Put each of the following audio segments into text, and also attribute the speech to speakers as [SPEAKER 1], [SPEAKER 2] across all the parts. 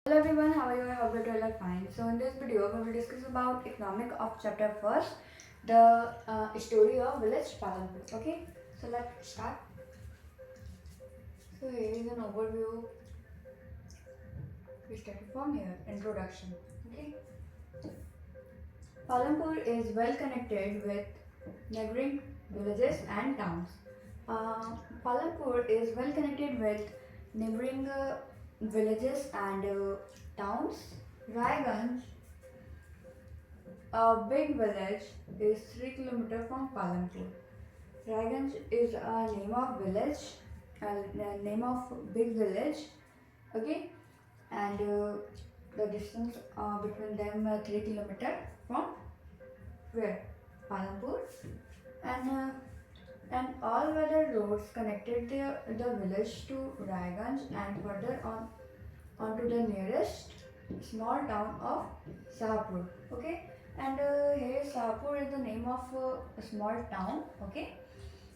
[SPEAKER 1] Hello everyone, how are you? I hope that you are fine. So in this video, we will discuss about economic of chapter first, the story of village Palanpur. Okay, so let's start. So here is an overview. We start from here. Introduction. Okay, Palanpur is well connected with neighboring villages and towns. Palanpur is well connected with neighboring villages and towns. Raiganj, a big village, is 3 kilometers from Palanpur. Raiganj is a name of village, a name of big village, okay, and the distance between them 3 kilometers from where Palanpur, and all weather roads connected the village to Raiganj and further onto the nearest small town of Sahapur. Okay, and here Sahapur is the name of a small town. Okay,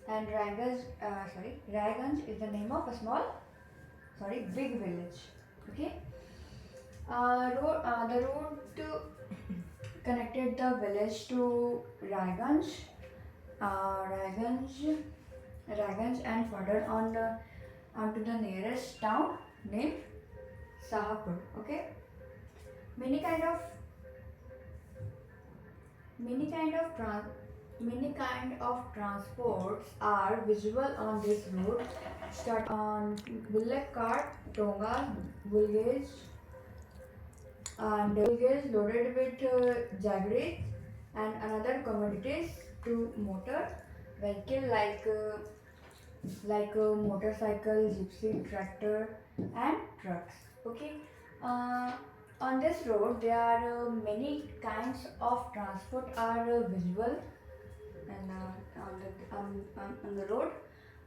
[SPEAKER 1] and Raiganj is the name of a big village. Okay, the road connected the village to Raiganj, uh, Raiganj, Raiganj, and further onto the nearest town named Sahapur. Okay, many kind of many kind of trans many kind of transports are visible on this route. Start on bullock cart, tonga, bulgage, and bulgage loaded with jaggeries and another commodities to motor vehicle like motorcycle, gypsy, tractor, and trucks. Okay. Uh, on this road, there are many kinds of transport are visible, and on the road.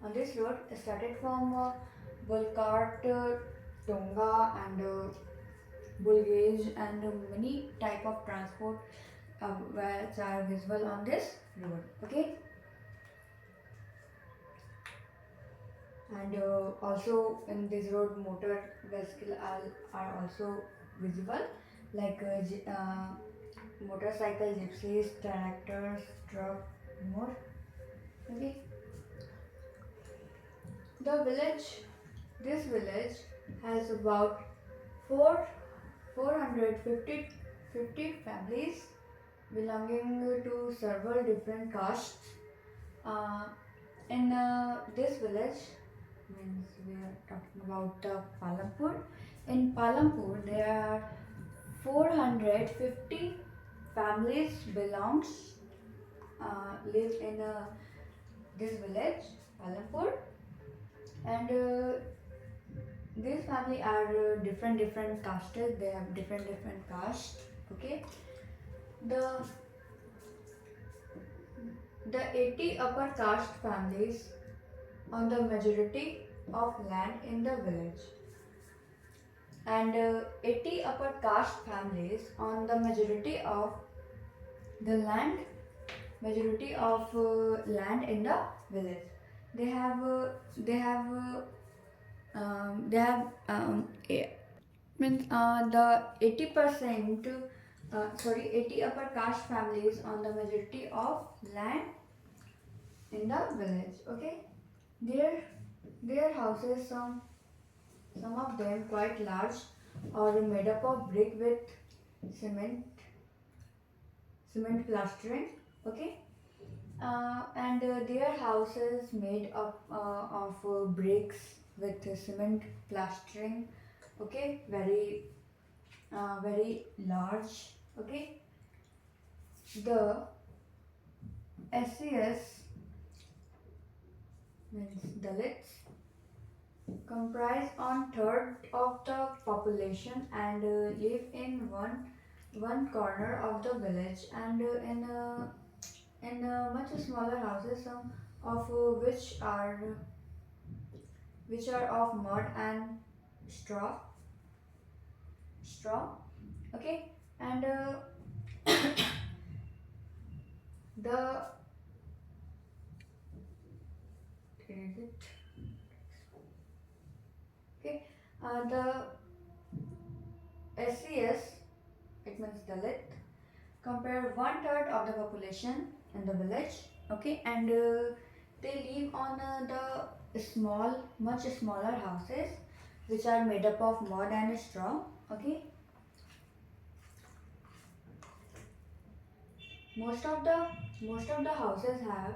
[SPEAKER 1] On this road, started from bull cart, tonga, and bull gauge, and many type of transport which are visible on this road. Okay. And also in this road motor vehicle are also visible like motorcycle, gypsies, tractors, truck, more. Okay, the village this village has about 4 450 families belonging to several different castes. uh, in this village, means we are talking about Palanpur. In Palanpur, there are 450 families live in this village, Palanpur, and these family are different castes. They have different castes. Okay, the the 80 upper caste families on the majority of land in the village, and 80 upper caste families on the the land majority of land in the village. They have eh, means the 80% 80 upper caste families on the majority of land in the village. Okay, their houses, some of them quite large, are made up of brick with cement plastering. Okay, and their houses made up of bricks with cement plastering. Okay, very large. Okay, the SCS, means Dalits, comprise on third of the population and live in one corner of the village, and in much smaller houses, some of which are of mud and straw. Straw. Okay, and the is it okay the SCS, it means Dalit, compare one third of the population in the village. Okay, and they live on the small, much smaller houses which are made up of mud and straw. Okay, most of the houses have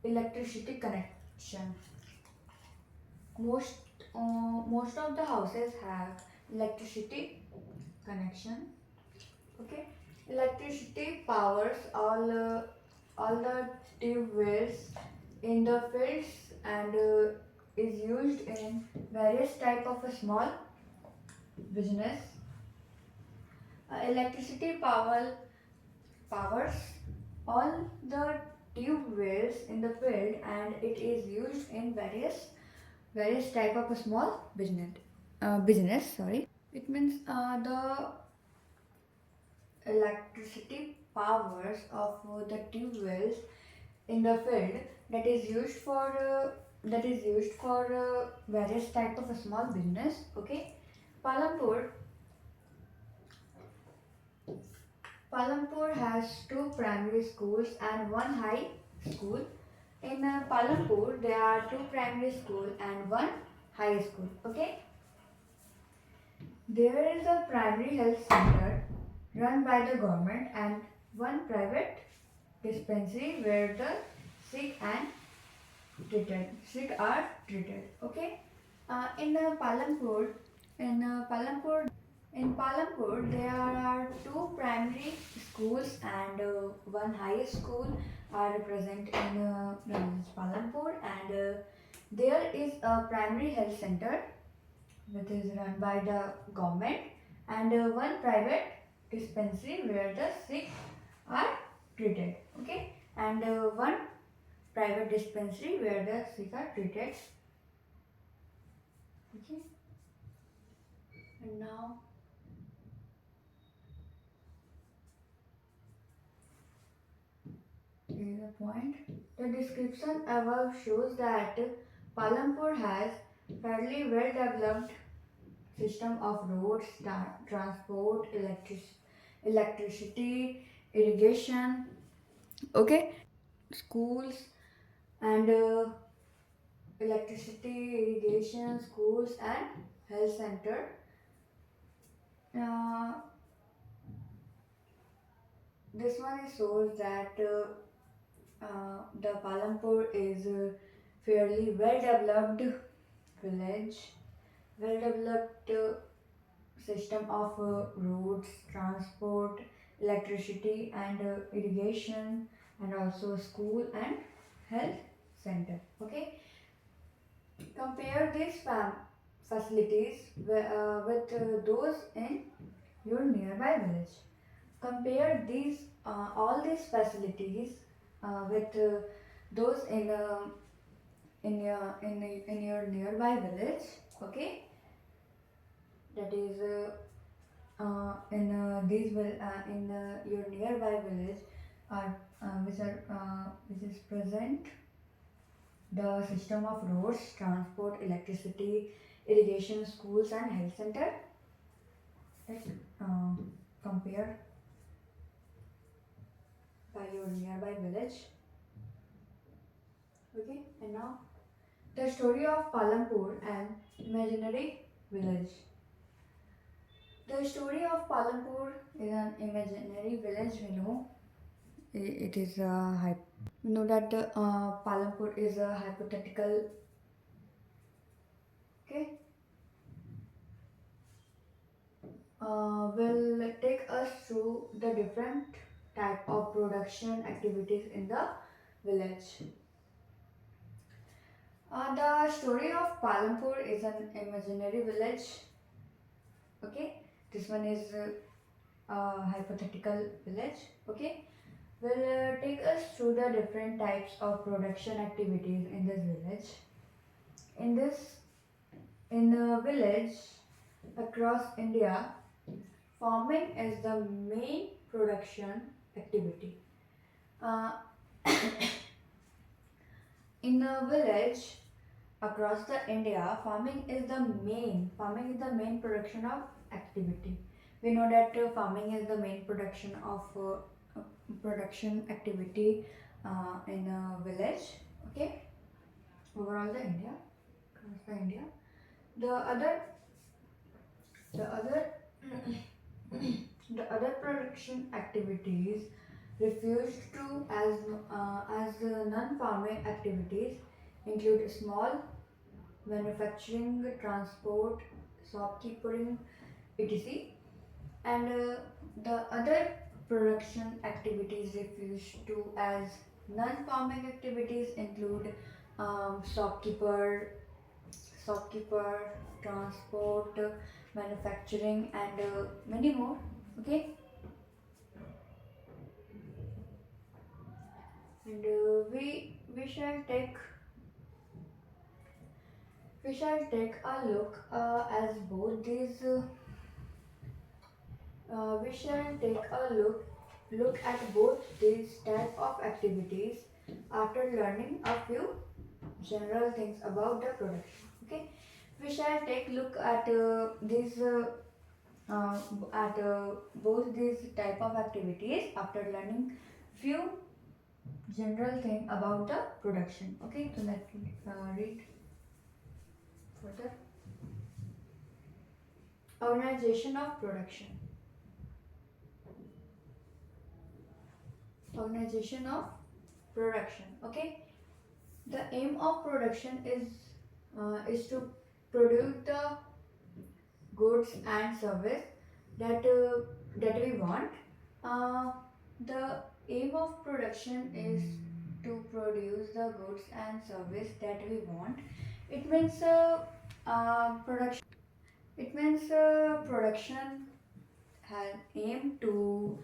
[SPEAKER 1] electricity connection. Most most of the houses have electricity connection. Okay, electricity powers all the tube wells in the fields and is used in various type of a small business. Electricity powers all the tube wells in the field and it is used in various type of a small business, sorry. It means the electricity powers of the tube wells in the field that is used for various type of a small business. Okay, Palampur Palampur has two primary schools and one high school. In Palampur, there are two primary school and one high school. Okay, there is a primary health center run by the government and one private dispensary where the sick and sick are treated. Okay, in Palampur, in Palampur In Palampur, there are two primary schools and one high school are present in Palampur, and there is a primary health center which is run by the government and one private dispensary where the sick are treated. Okay, and one private dispensary where the sick are treated. Okay, and now here is a point. The description above shows that Palampur has fairly well developed system of roads, transport, electricity, irrigation, okay, schools and schools and health center. Uh, this one shows that the Palampur is fairly well developed village, well developed system of roads, transport, electricity and irrigation and also school and health center. Okay, compare these facilities with those in your nearby village. Compare these all these facilities with those in your nearby village. Okay, that is in these will in your nearby village are which is present the system of roads, transport, electricity, irrigation, schools and health center. Let's compare by your nearby village. Okay, and now the story of Palampur and imaginary village. The story of Palampur is an imaginary village. We know it is a we know that the Palampur is a hypothetical. Okay, will take us through the different type of production activities in the village. The story of Palampur is an imaginary village. Okay, this one is a hypothetical village. Okay, will take us through the different types of production activities in this village. In this, in the village across India, farming is the main production activity. Uh, in a village, across the India, farming is the main production of activity. We know that farming is the main production activity in a village. Okay, overall the India, across the India. The other, the other, the other production activities refused to as non-farming activities include small manufacturing, transport, shopkeeping, etc. And the other production activities refused to as non-farming activities include shopkeeper, transport, manufacturing, and many more. Okay, and we shall take a look as both these. We shall take a look at both these type of activities after learning a few general things about the production. Okay, we shall take look at these at both these type of activities after learning few general thing about the production. Okay, so let's read further. Organization of production. Organization of production. Okay, the aim of production is to produce the goods and service that we want. The aim of production is to produce the goods and service that we want. It means production. It means production has aim to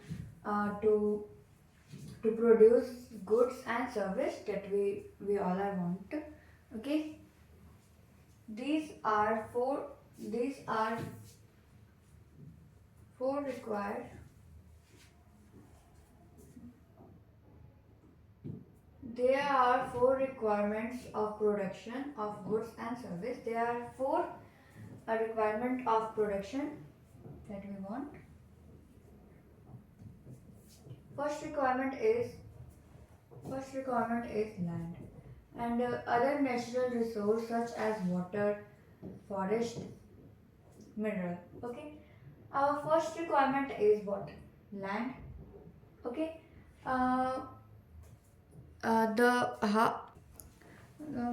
[SPEAKER 1] produce goods and service that we all I want. Okay, these are four. These are four required. There are four requirements of production of goods and service. There are four requirement of production that we want. First requirement is land and other natural resources such as water, forest, mineral. Okay, our first requirement is what? Land. Okay, uh, the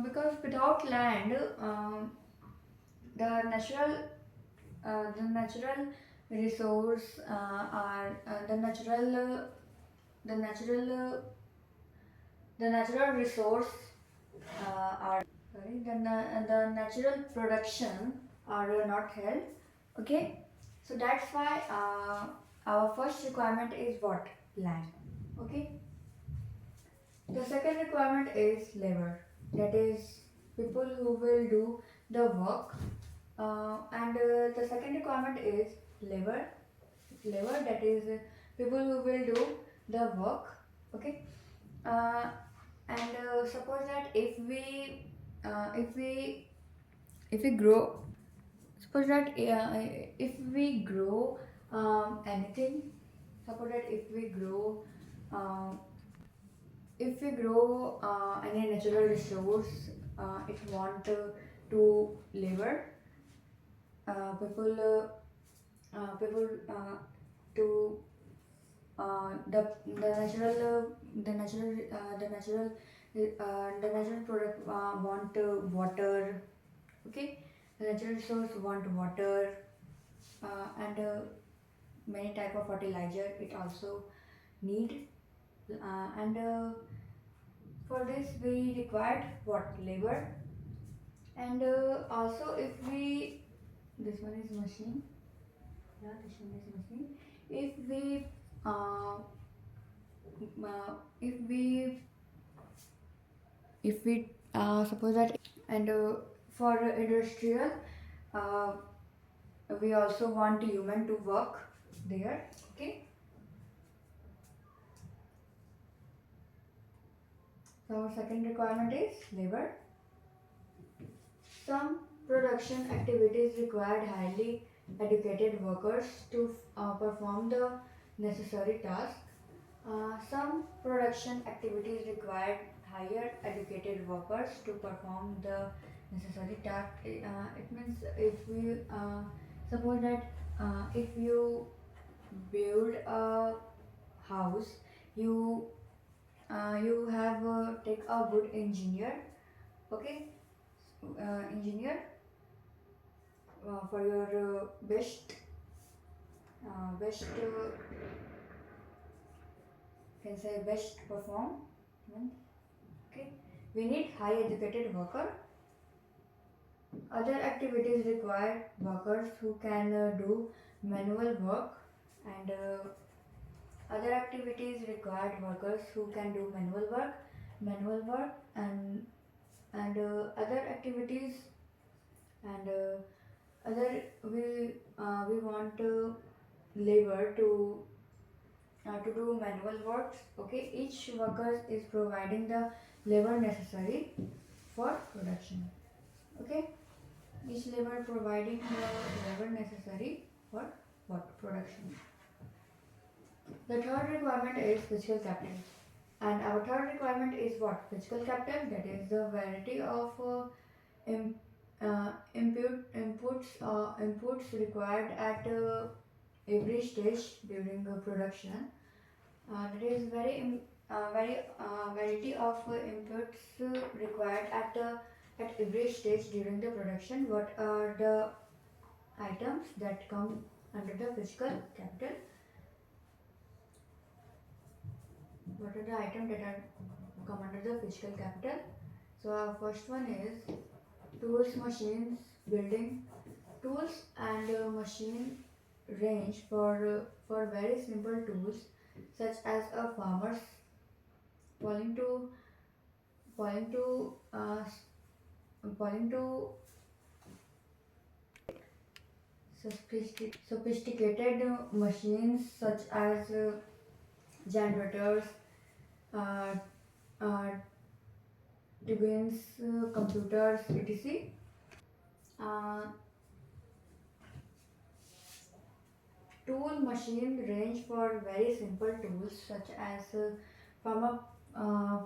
[SPEAKER 1] because without land, the natural resource are the natural the natural resource are sorry the natural production are not held. Okay, so that's why our first requirement is what? Land. Okay, the second requirement is labor, that is people who will do the work. And the second requirement is labor. Labor, that is people who will do the work. Okay, uh, and suppose that if we grow, suppose that if we grow anything, suppose that um, if we grow any natural resource, it want to labor people to the natural product want water. Okay, the natural resource want water and many type of fertilizer it also need and for this we required what? Labor. And also if we this one is machine. Yeah, this one is machine. If we uh, if we suppose that and for industrial uh, we also want human to work there. Okay, so our second requirement is labor. Some production activities required highly educated workers to perform the necessary task. Some production activities required higher educated workers to perform the necessary task. It means if we suppose that if you build a house, you you have take a good engineer, okay, engineer for your best can say best perform. Okay, we need high educated worker. Other activities require workers who can do manual work, and other activities required workers who can do manual work, and other activities, and other we want labor to do manual works. Okay, each worker is providing the labor necessary for production. Okay, each labor providing the labor necessary for what production. The third requirement is physical capital, and our third requirement is what? Physical capital, that is the variety of im- inputs required at every stage during production. That is variety of inputs required at every stage during the production. What are the items that come under the physical capital? What are the items that are come under the physical capital? So our first one is tools, machines, building. Tools and machine range for very simple tools such as a farmer's polling to polling to polling to sophisticated machines such as generators, uh, uh, turbines, computers, etc. Uh, Tool machine range for very simple tools such as farmer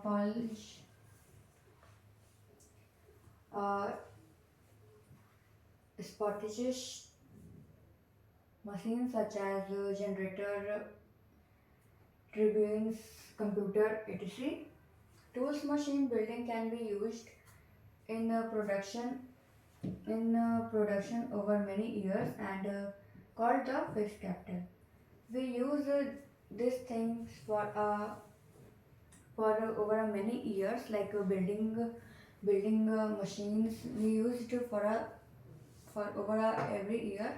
[SPEAKER 1] polish, uh, spottishes machines such as generator, tribunes, computer, etc. Tools machine building can be used in production over many years and called the fixed capital. We use these things for over many years, like building machines we used for over every year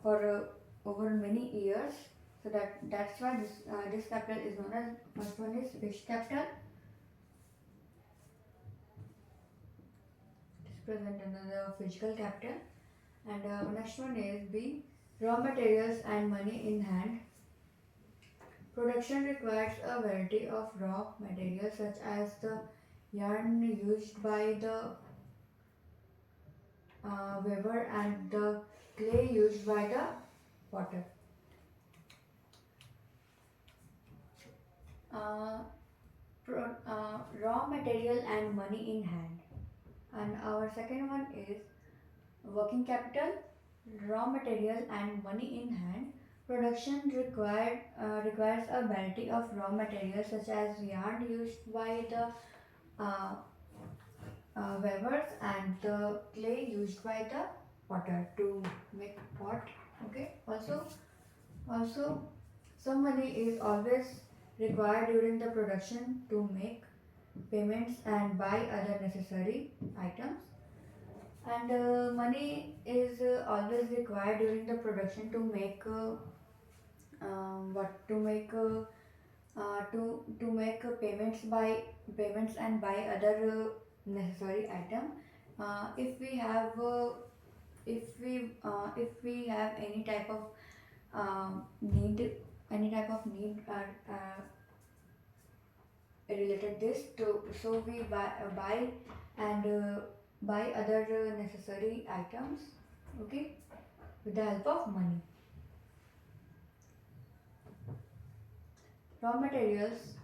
[SPEAKER 1] for over many years. So that's why this capital is known as, first one is fixed capital. It is present under the physical capital. And next one is B, raw materials and money in hand. Production requires a variety of raw materials such as the yarn used by the weaver and the clay used by the potter. Uh, Raw material and money in hand. And our second one is working capital, raw material and money in hand. Production requires a variety of raw materials such as yarn used by the uh, weavers and the clay used by the potter to make pot. Okay. Also, some money is always required during the production to make payments and buy other necessary items. And money is always required during the production to make what to make payments and buy other necessary item. If we have if we have any type of need related this to, so we buy and buy other necessary items, okay, with the help of money. Raw materials,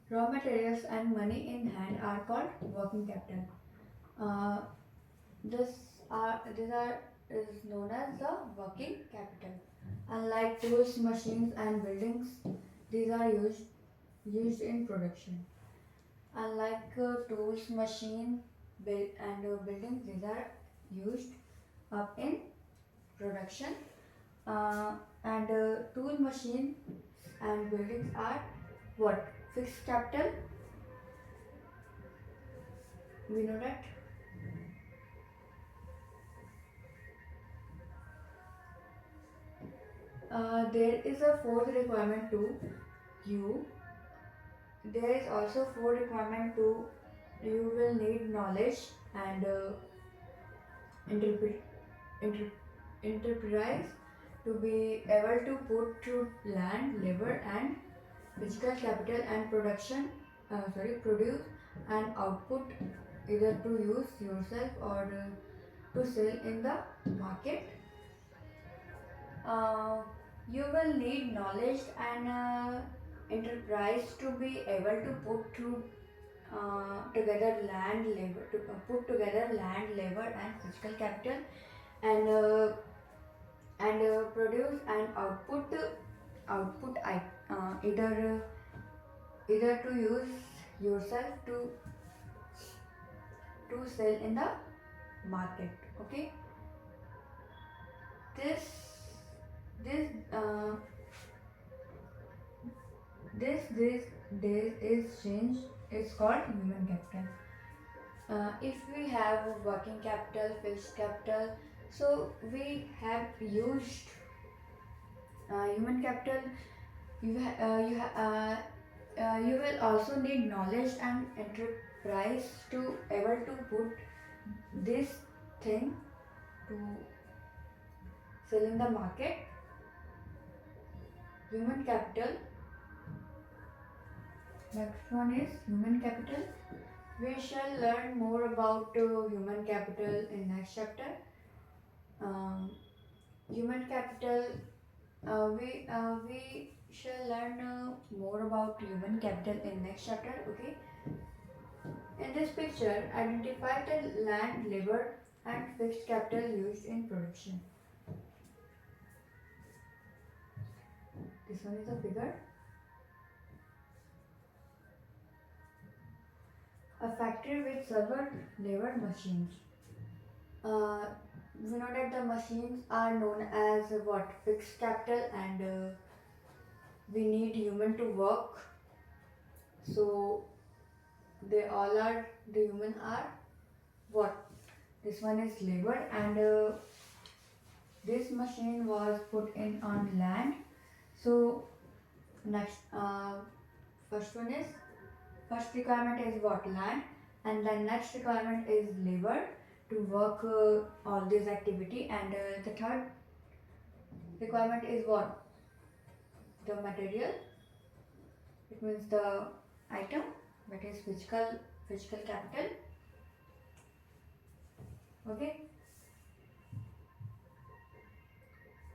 [SPEAKER 1] raw materials and money in hand are called working capital. Uh, this these are is known as the working capital. Unlike tools, machines, and buildings, these are used in production. Unlike tools, machine, buildings, these are used up in production. And tool, machine, and buildings are what? Fixed capital. We know that. There is a fourth requirement to you. There is also fourth requirement to you will need knowledge and interpret, inter, enterprise to be able to put to land, labor, and physical capital and produce and output either to use yourself or to sell in the market. Uh, you will need knowledge and enterprise to be able to put to together land labor to put together land labor and physical capital and produce and either to use yourself to sell in the market. Okay, this this uh, this is change is called human capital. If we have working capital, fixed capital, so we have used human capital. You will also need knowledge and enterprise to able to put this thing to sell in the market. Human capital. Next one is human capital. We shall learn more about human capital in next chapter. Um, Human capital. We shall learn more about human capital in next chapter. Okay. In this picture, identify the land, labor, and fixed capital used in production. This one is a figure. A factory with several labor machines. We know that the machines are known as what? Fixed capital, and we need human to work. So they all are, the human are what? This one is labor, and this machine was put in on land. So next, first one is, first requirement is what? Land, and then next requirement is labor to work all this activity, and the third requirement is what? The material. It means the item, that is physical capital. Okay.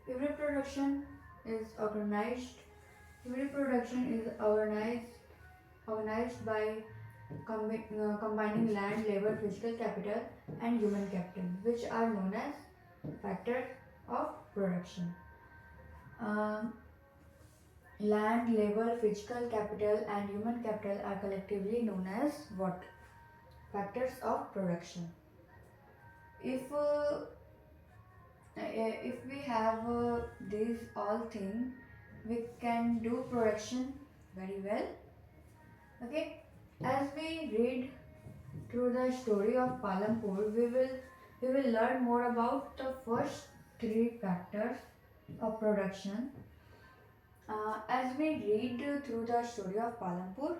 [SPEAKER 1] Every production is organized. Every production is organized by combining land, labor, physical capital, and human capital, which are known as factors of production. Land, labor, physical capital, and human capital are collectively known as what? Factors of production. If we have these all things, we can do production very well. Okay, as we read through the story of Palampur, we will learn more about the first three factors of production. As we read through the story of Palampur,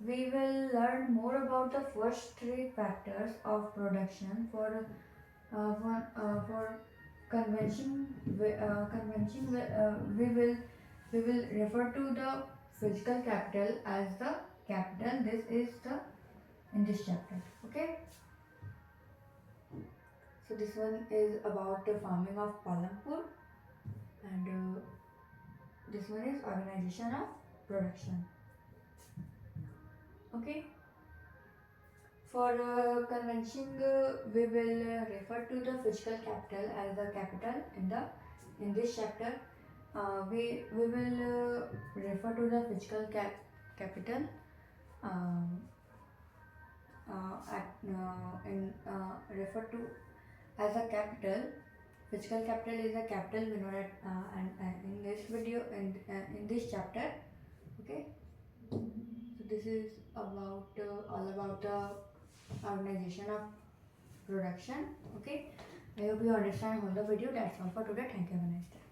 [SPEAKER 1] we will learn more about the first three factors of production for convention. We will refer to the physical capital as the capital. This is the in this chapter. Okay, so this one is about the farming of Palampur, and this one is organization of production. Okay, for convention we will refer to the physical capital as the capital in this chapter. We will refer to the physical capital um, refer to as a capital. Physical capital is a capital we know that, and in this video in this chapter. Okay, so this is about all about the organization of production. Okay, I hope you understand all the video. That's all for today. Thank you. Have a nice day.